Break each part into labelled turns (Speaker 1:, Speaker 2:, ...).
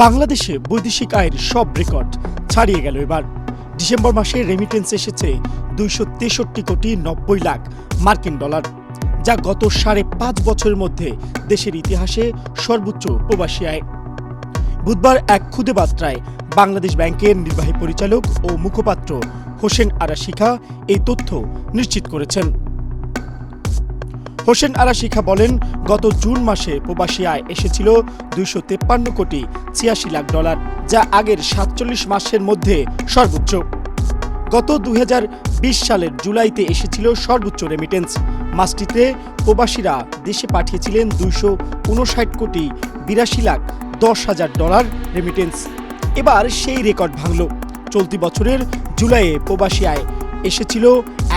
Speaker 1: বাংলাদেশে বৈদেশিক আয়ের সব রেকর্ড ছাড়িয়ে গেল এবার। ডিসেম্বর মাসে রেমিটেন্স এসেছে 263,90,00,000 মার্কিন ডলার, যা গত 5.5 বছরের মধ্যে দেশের ইতিহাসে সর্বোচ্চ প্রবাসী আয়। বুধবার এক খুদে বার্তায় বাংলাদেশ ব্যাংকের নির্বাহী পরিচালক ও মুখপাত্র হোসেন আরা শিখা এই তথ্য নিশ্চিত করেছেন। হোসেন আরা শিখা বলেন, গত জুন মাসে প্রবাসী আয় এসেছিল 253,86,00,000 ডলার, যা আগের 47 মাসের মধ্যে সর্বোচ্চ। গত 2020 সালের জুলাইতে এসেছিল সর্বোচ্চ রেমিটেন্স। মাসটিতে প্রবাসীরা দেশে পাঠিয়েছিলেন 259,82,10,000 ডলার রেমিটেন্স। এবার সেই রেকর্ড ভাঙল। চলতি বছরের জুলাইয়ে প্রবাসী আয় এসেছিল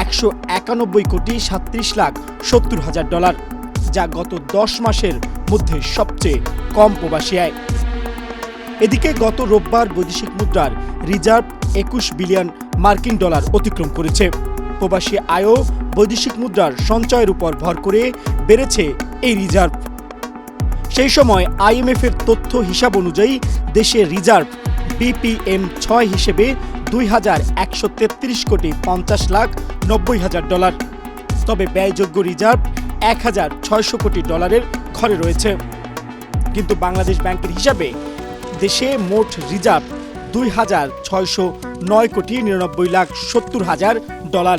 Speaker 1: 191,37,70,000 ডলার, যা গত 10 মাসের মধ্যে সবচেয়ে কম প্রবাসী আয়। এদিকে গত রোববার বৈদেশিক মুদ্রার রিজার্ভ 21 বিলিয়ন মার্কিন ডলার অতিক্রম করেছে। প্রবাসী আয়ও বৈদেশিক মুদ্রার সঞ্চয়ের উপর ভর করে বেড়েছে এই রিজার্ভ। সেই সময় IMF এর তথ্য হিসাব অনুযায়ী দেশের রিজার্ভ BPM 6 হিসেবে 2,133,50,90,000 ডলার। তবে ব্যয়যোগ্য রিজার্ভ 1,600 কোটি ডলারের ঘরে রয়েছে। কিন্তু বাংলাদেশ ব্যাংকের হিসাবে দেশে মোট রিজার্ভ 2,609,99,70,000 ডলার।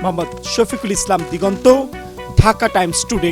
Speaker 1: মোহাম্মদ শফিকুল ইসলাম, দিগন্ত, ঢাকা টাইমস টুডে।